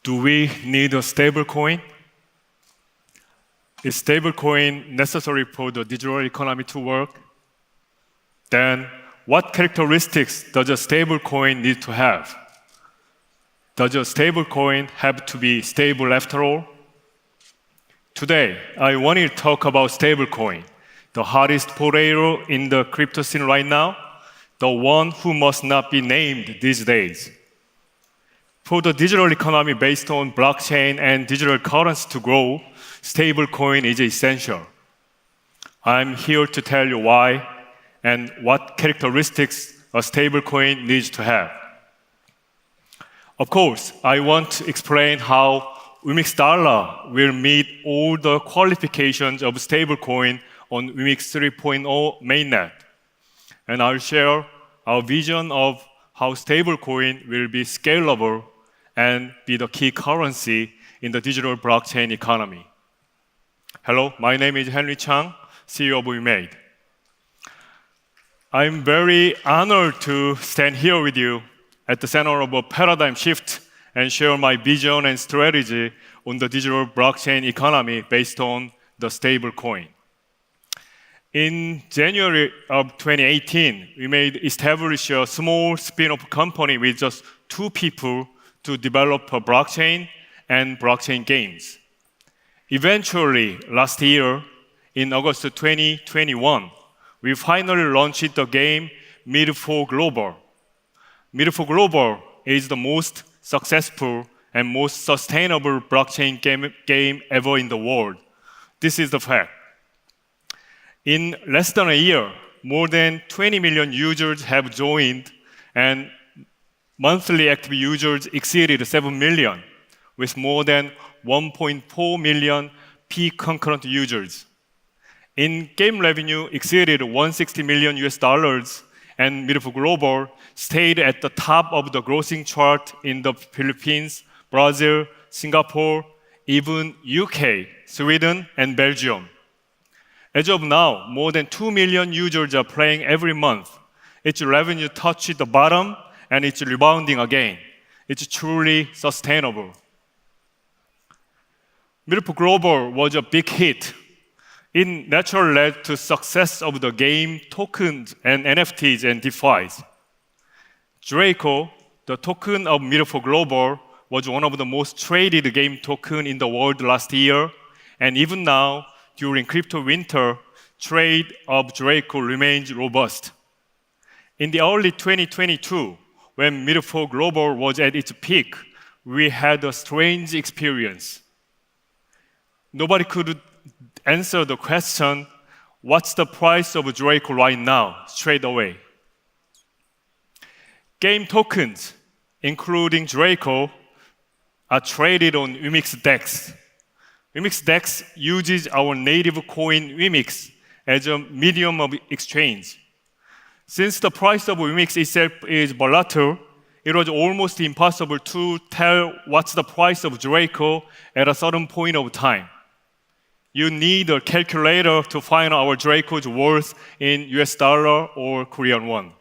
Do we need a stable coin? Is stable coin necessary for the digital economy to work? Then, what characteristics does a stable coin need to have? Does a stable coin have to be stable after all? Today, I want to talk about stable coin, the hottest potato in the crypto scene right now, the one who must not be named these days. For the digital economy based on blockchain and digital currency to grow, stablecoin is essential. I'm here to tell you why and what characteristics a stablecoin needs to have. Of course, I want to explain how WEMIX dollar will meet all the qualifications of stablecoin on WEMIX 3.0 mainnet. And I'll share our vision of how stablecoin will be scalable and be the key currency in the digital blockchain economy. Hello, my name is Chang, CEO of WEMIX. I'm very honored to stand here with you at the center of a paradigm shift and share my vision and strategy on the digital blockchain economy based on the stablecoin. In January of 2018, we established a small spin-off company with just 2 people to develop a blockchain and blockchain games. Eventually, last year, in August 2021, we finally launched the game Mid4 Global. Mid4 Global is the most successful and most sustainable blockchain game ever in the world. This is the fact. In less than a year, more than 20 million users have joined, and monthly active users exceeded 7 million, with more than 1.4 million peak concurrent users. In-game revenue exceeded $160 million, and Mid4 Global stayed at the top of the grossing chart in the Philippines, Brazil, Singapore, even UK, Sweden, and Belgium. As of now, more than 2 million users are playing every month. Its revenue touched the bottom, and it's rebounding again. It's truly sustainable. Mid4 Global was a big hit. It naturally led to success of the game tokens and NFTs and DeFis. Draco, the token of Mid4 Global, was one of the most traded game token in the world last year, and even now, during crypto winter, trade of Draco remains robust. In the early 2022, when Mid4 Global was at its peak, we had a strange experience. Nobody could answer the question, what's the price of Draco right now, straight away? Game tokens, including Draco, are traded on WEMIX DEX. WEMIX DEX uses our native coin WEMIX as a medium of exchange. Since the price of WEMIX itself is volatile, it was almost impossible to tell what's the price of Draco at a certain point of time. You need a calculator to find our Draco's worth in US dollar or Korean won.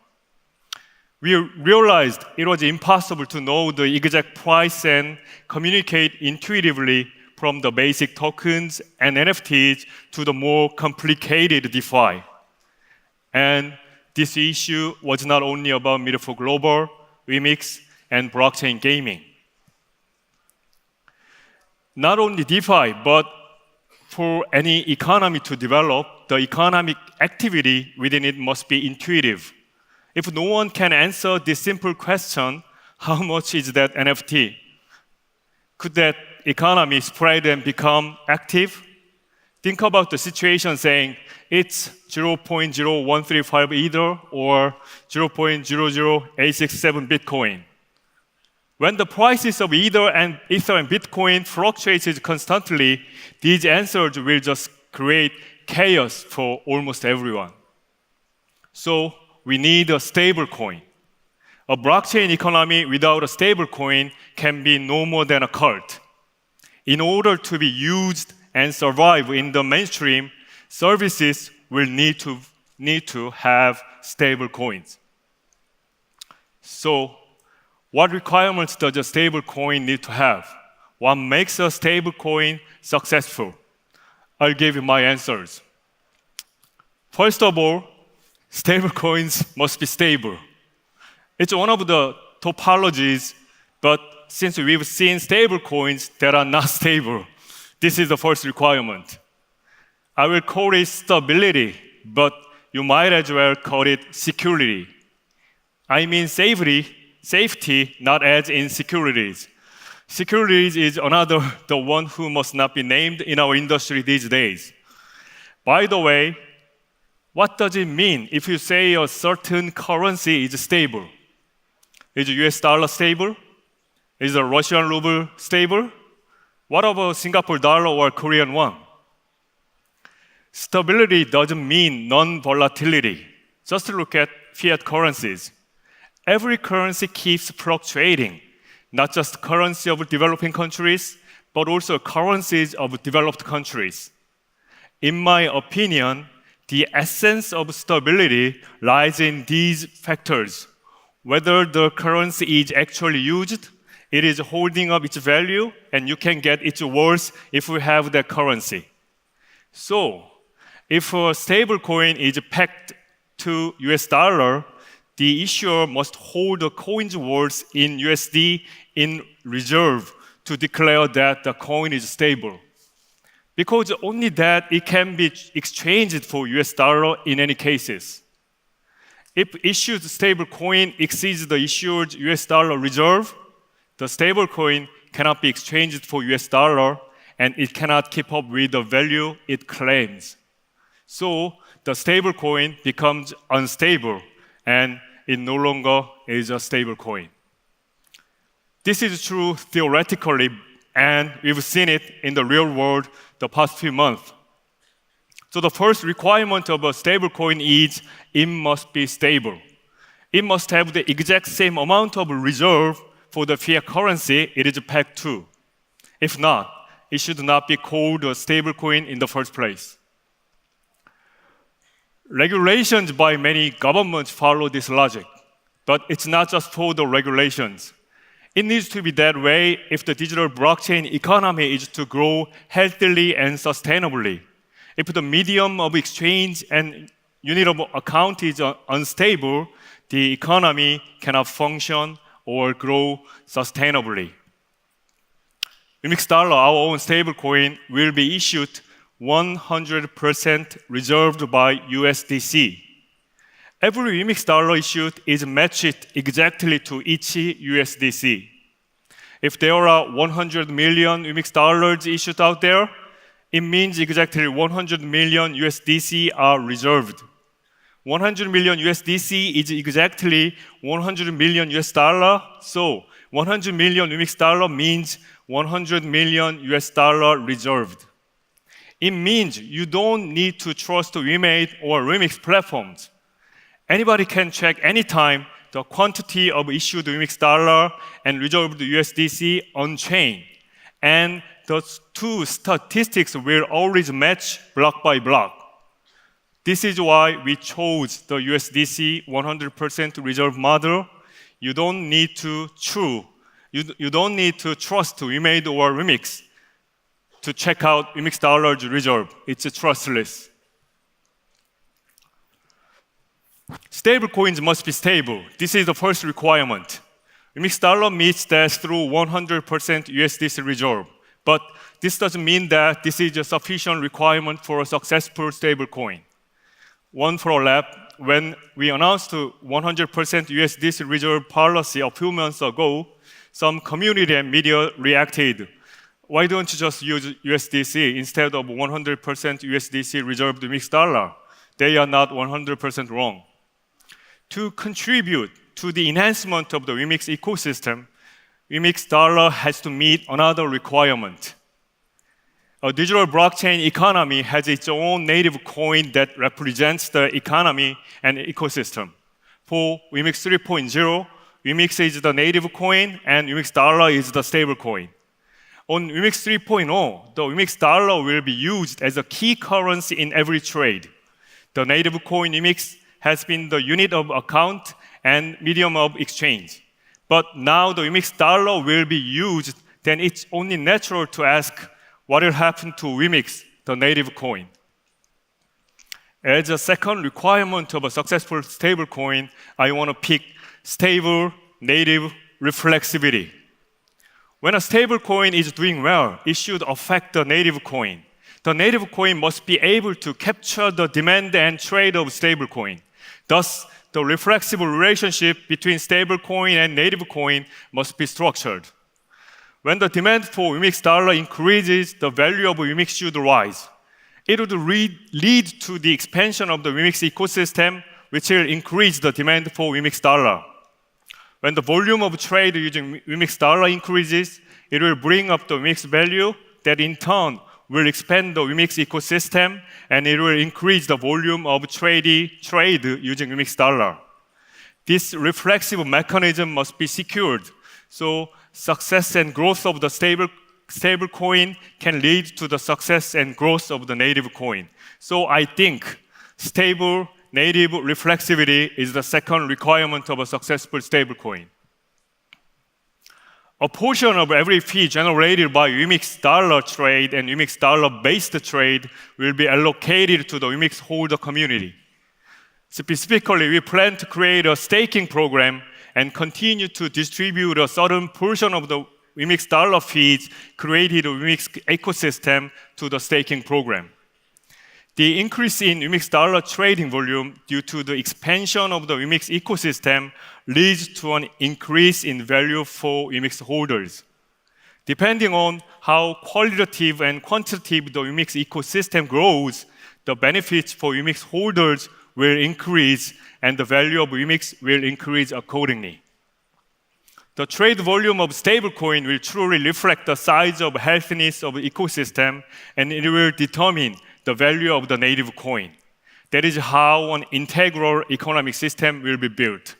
We realized it was impossible to know the exact price and communicate intuitively from the basic tokens and NFTs to the more complicated DeFi. And this issue was not only about Mid4 Global, WEMIX, and blockchain gaming. Not only DeFi, but for any economy to develop, the economic activity within it must be intuitive. If no one can answer this simple question, how much is that NFT? Could that economy spread and become active? Think about the situation saying it's 0.0135 Ether or 0.00867 Bitcoin. When the prices of Ether and Bitcoin fluctuates constantly, these answers will just create chaos for almost everyone. So we need a stable coin. A blockchain economy without a stable coin can be no more than a cult. In order to be used and survive in the mainstream, services will need to have stable coins. So, what requirements does a stable coin need to have? What makes a stablecoin successful? I'll give you my answers. First of all, stablecoins must be stable. It's one of the topologies, but since we've seen stablecoins that are not stable, this is the first requirement. I will call it stability, but you might as well call it security. I mean safety, not as in securities. Securities is another, the one who must not be named in our industry these days. By the way, what does it mean if you say a certain currency is stable? Is US dollar stable? Is the Russian ruble stable? What about Singapore dollar or Korean won? Stability doesn't mean non-volatility. Just look at fiat currencies. Every currency keeps fluctuating, not just currency of developing countries, but also currencies of developed countries. In my opinion, the essence of stability lies in these factors. Whether the currency is actually used, it is holding up its value, and you can get its worth if you have that currency. So, if a stable coin is pegged to US dollar, the issuer must hold the coin's worth in USD in reserve to declare that the coin is stable. Because only that it can be exchanged for US dollar in any cases. If issued stable coin exceeds the issued US dollar reserve, the stable coin cannot be exchanged for US dollar and it cannot keep up with the value it claims. So the stable coin becomes unstable and it no longer is a stable coin. This is true theoretically, and we've seen it in the real world the past few months. So the first requirement of a stable coin is it must be stable. It must have the exact same amount of reserve for the fiat currency it is pegged to. If not, it should not be called a stable coin in the first place. Regulations by many governments follow this logic, but it's not just for the regulations. It needs to be that way if the digital blockchain economy is to grow healthily and sustainably. If the medium of exchange and unit of account is unstable, the economy cannot function or grow sustainably. WEMIX dollar, our own stablecoin, will be issued 100% reserved by USDC. Every WEMIX dollar issued is matched exactly to each USDC. If there are 100 million WEMIX dollars issued out there, it means exactly 100 million USDC are reserved. 100 million USDC is exactly 100 million US dollar, so 100 million WEMIX dollar means 100 million US dollar reserved. It means you don't need to trust WeMade or WEMIX platforms. Anybody can check anytime the quantity of issued WEMIX dollar and reserved USDC on chain. And those two statistics will always match block by block. This is why we chose the USDC 100% reserve model. You don't need to trust WeMade or WEMIX to check out WEMIX dollar's reserve. It's trustless. Stable coins must be stable. This is the first requirement. WEMIX dollar meets that through 100% USDC reserve. But this doesn't mean that this is a sufficient requirement for a successful stable coin. One for a lab, when we announced 100% USDC reserve policy a few months ago, some community and media reacted. Why don't you just use USDC instead of 100% USDC reserved WEMIX dollar? They are not 100% wrong. To contribute to the enhancement of the WEMIX ecosystem, WEMIX dollar has to meet another requirement. A digital blockchain economy has its own native coin that represents the economy and ecosystem. For WEMIX 3.0, WEMIX is the native coin and WEMIX dollar is the stable coin. On WEMIX 3.0, the WEMIX dollar will be used as a key currency in every trade. The native coin WEMIX has been the unit of account and medium of exchange. But now the WEMIX dollar will be used then it's only natural to ask what will happen to WEMIX, the native coin. As a second requirement of a successful stablecoin, I want to pick stable native reflexivity. When a stablecoin is doing well, it should affect the native coin. The native coin must be able to capture the demand and trade of stablecoin. Thus, the reflexible relationship between stablecoin and native coin must be structured. When the demand for WEMIX dollar increases, the value of WEMIX should rise. It would lead to the expansion of the WEMIX ecosystem, which will increase the demand for WEMIX dollar. When the volume of trade using WEMIX dollar increases, it will bring up the WEMIX value that in turn will expand the WEMIX ecosystem, and it will increase the volume of trade using WEMIX dollar. This reflexive mechanism must be secured, so success and growth of the stable coin can lead to the success and growth of the native coin. So I think stable native reflexivity is the second requirement of a successful stable coin. A portion of every fee generated by WEMIX dollar trade and WEMIX dollar-based trade will be allocated to the WEMIX holder community. Specifically, we plan to create a staking program and continue to distribute a certain portion of the WEMIX dollar fees created in the WEMIX ecosystem to the staking program. The increase in WEMIX dollar trading volume due to the expansion of the WEMIX ecosystem leads to an increase in value for WEMIX holders. Depending on how qualitative and quantitative the WEMIX ecosystem grows, the benefits for WEMIX holders will increase and the value of WEMIX will increase accordingly. The trade volume of stablecoin will truly reflect the size of healthiness of the ecosystem, and it will determine the value of the native coin. That is how an integral economic system will be built.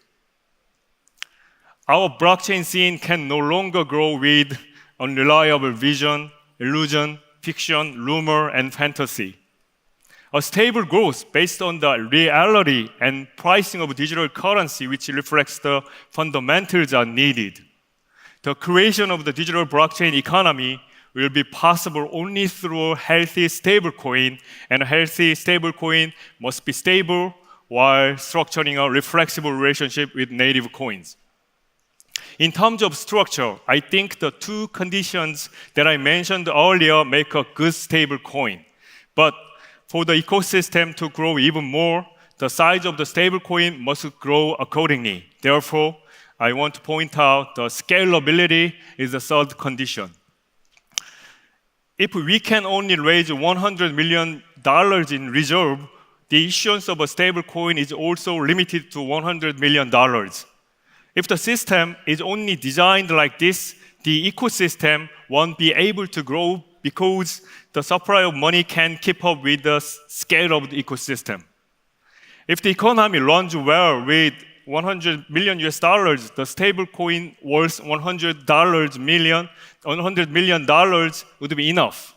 Our blockchain scene can no longer grow with unreliable vision, illusion, fiction, rumor, and fantasy. A stable growth based on the reality and pricing of digital currency, which reflects the fundamentals, are needed. The creation of the digital blockchain economy will be possible only through a healthy stablecoin, and a healthy stablecoin must be stable while structuring a reflexible relationship with native coins. In terms of structure, I think the two conditions that I mentioned earlier make a good stablecoin. But for the ecosystem to grow even more, the size of the stablecoin must grow accordingly. Therefore, I want to point out the scalability is the third condition. If we can only raise $100 million in reserve, the issuance of a stablecoin is also limited to $100 million. If the system is only designed like this, the ecosystem won't be able to grow because the supply of money can keep up with the scale of the ecosystem. If the economy runs well with $100 million, the stablecoin worth $100 million would be enough.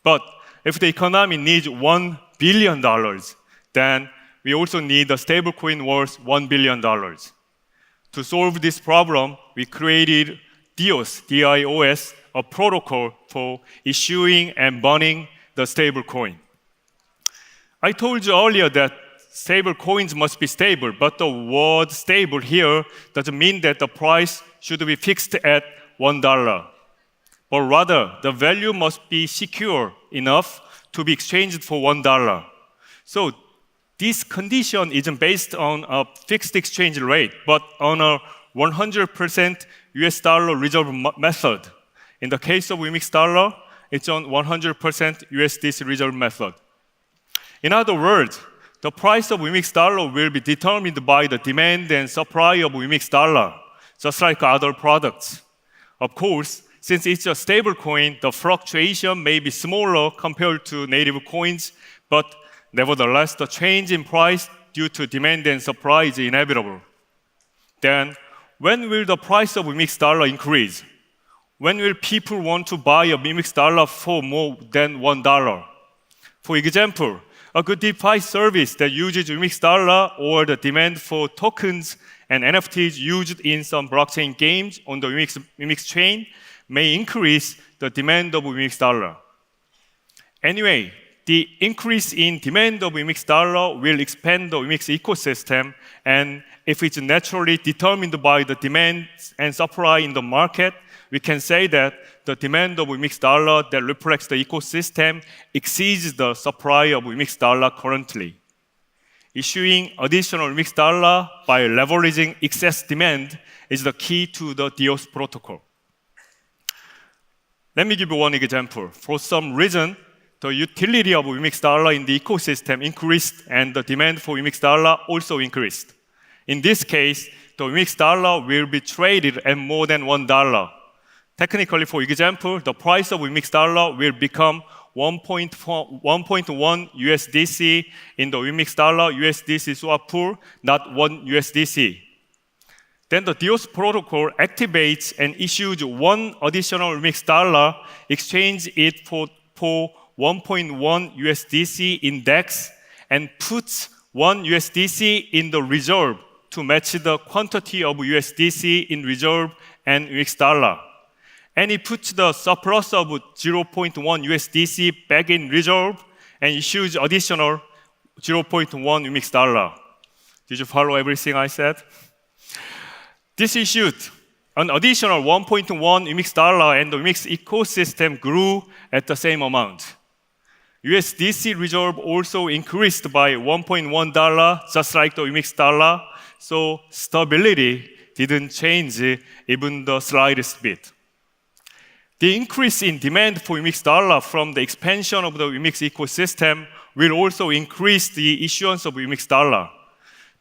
But if the economy needs $1 billion, then we also need a stablecoin worth $1 billion. To solve this problem, we created DIOS, D-I-O-S, a protocol for issuing and burning the stablecoin. I told you earlier that stable coins must be stable, but the word stable here doesn't mean that the price should be fixed at $1. But rather, the value must be secure enough to be exchanged for $1. So this condition isn't based on a fixed exchange rate, but on a 100% US dollar reserve method. In the case of WEMIX dollar, it's on 100% USDC reserve method. In other words, the price of WEMIX dollar will be determined by the demand and supply of WEMIX dollar, just like other products. Of course, since it's a stable coin, the fluctuation may be smaller compared to native coins, but nevertheless, the change in price due to demand and supply is inevitable. Then, when will the price of WEMIX dollar increase? When will people want to buy a WEMIX dollar for more than $1? For example, a good DeFi service that uses WEMIX dollar or the demand for tokens and NFTs used in some blockchain games on the WEMIX chain may increase the demand of WEMIX dollar. Anyway, the increase in demand of WEMIX dollar will expand the WEMIX ecosystem, and if it's naturally determined by the demand and supply in the market, we can say that the demand of WEMIX dollar that reflects the ecosystem exceeds the supply of WEMIX dollar currently. Issuing additional WEMIX dollar by leveraging excess demand is the key to the DOS protocol. Let me give you one example. For some reason, the utility of WEMIX dollar in the ecosystem increased and the demand for WEMIX dollar also increased. In this case, the WEMIX dollar will be traded at more than $1. Technically, for example, the price of WEMIX dollar will become 1.1 USDC in the WEMIX dollar USDC swap pool, not 1 USDC. Then the DOS protocol activates and issues one additional WEMIX dollar, exchange it for 1.1 USDC index, and puts 1 USDC in the reserve to match the quantity of USDC in reserve and WEMIX dollar. And it puts the surplus of 0.1 USDC back in reserve and issues additional 0.1 WEMIX dollar. Did you follow everything I said? This issued an additional 1.1 WEMIX dollar, and the WEMIX ecosystem grew at the same amount. USDC reserve also increased by $1.1, just like the WEMIX dollar, so stability didn't change even the slightest bit. The increase in demand for WEMIX dollar from the expansion of the WEMIX ecosystem will also increase the issuance of WEMIX dollar.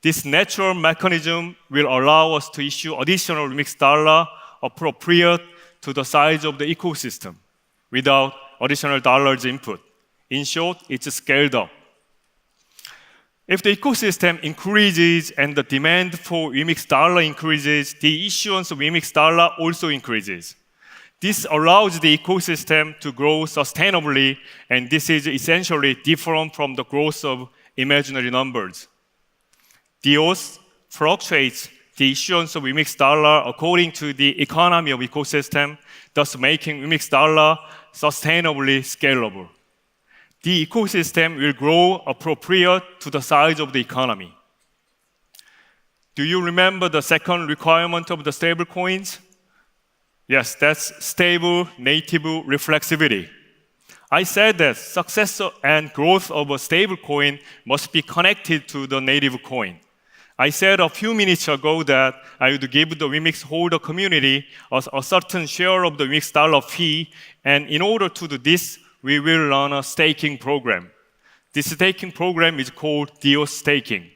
This natural mechanism will allow us to issue additional WEMIX dollar appropriate to the size of the ecosystem without additional dollars input. In short, it's scaled up. If the ecosystem increases and the demand for WEMIX dollar increases, the issuance of WEMIX dollar also increases. This allows the ecosystem to grow sustainably, and this is essentially different from the growth of imaginary numbers. DOS fluctuates the issuance of WEMIX dollar according to the economy of ecosystem, thus making WEMIX dollar sustainably scalable. The ecosystem will grow appropriate to the size of the economy. Do you remember the second requirement of the stablecoins? Yes, that's stable native reflexivity. I said that success and growth of a stablecoin must be connected to the native coin. I said a few minutes ago that I would give the WEMIX holder community a certain share of the WEMIX dollar fee, and in order to do this, we will run a staking program. This staking program is called DOS staking.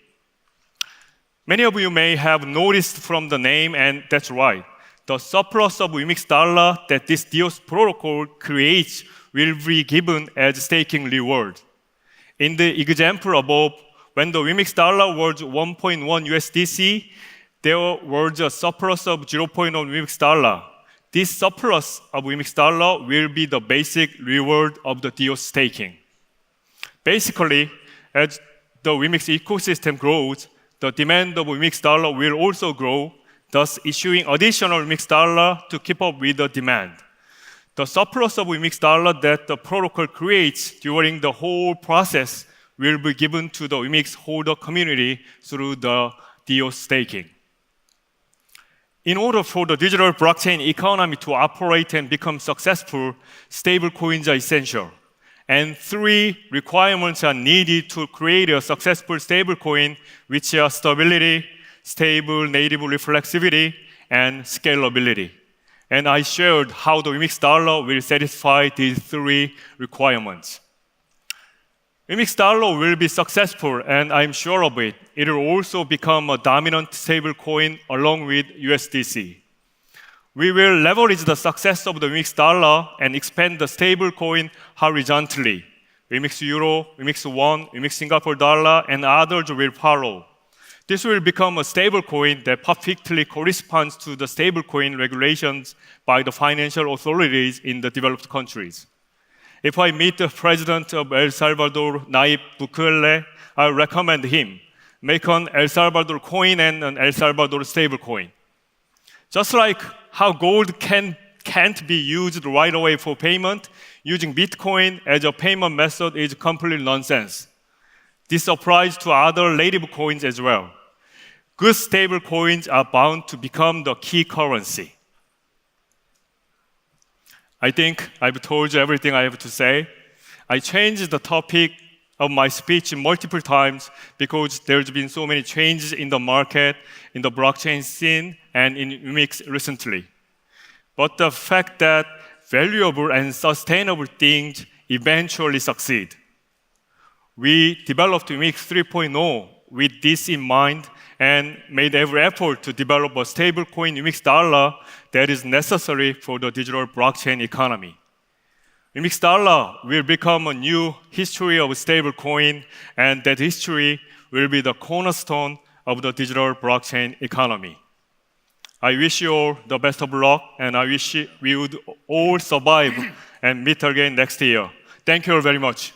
Many of you may have noticed from the name, and that's right. The surplus of WEMIX dollar that this DOS protocol creates will be given as staking reward. In the example above, when the WEMIX dollar was 1.1 USDC, there was a surplus of 0.1 WEMIX dollar. This surplus of WEMIX dollar will be the basic reward of the DOS staking. Basically, as the WEMIX ecosystem grows, the demand of WEMIX dollar will also grow, thus issuing additional WEMIX dollar to keep up with the demand. The surplus of WEMIX dollar that the protocol creates during the whole process will be given to the WEMIX holder community through the DOS staking. In order for the digital blockchain economy to operate and become successful, stablecoins are essential. And 3 requirements are needed to create a successful stablecoin, which are stability, stable native reflexivity, and scalability. And I shared how the WEMIX dollar will satisfy these 3 requirements. WEMIX dollar will be successful, and I'm sure of it. It will also become a dominant stablecoin along with USDC. We will leverage the success of the WEMIX dollar and expand the stablecoin horizontally. WEMIX Euro, WEMIX Won, WEMIX Singapore dollar, and others will follow. This will become a stablecoin that perfectly corresponds to the stablecoin regulations by the financial authorities in the developed countries. If I meet the president of El Salvador, Nayib Bukele, I recommend him make an El Salvador coin and an El Salvador stablecoin. Just like how gold can can't be used right away for payment, using Bitcoin as a payment method is completely nonsense. This applies to other native coins as well. Good stable coins are bound to become the key currency. I think I've told you everything I have to say. I changed the topic of my speech multiple times because there's been so many changes in the market, in the blockchain scene, and in WEMIX recently. But the fact that valuable and sustainable things eventually succeed. We developed WEMIX 3.0 with this in mind and made every effort to develop a stablecoin WEMIX dollar that is necessary for the digital blockchain economy. WEMIX dollar will become a new history of stablecoin, and that history will be the cornerstone of the digital blockchain economy. I wish you all the best of luck, and I wish we would all survive and meet again next year. Thank you all very much.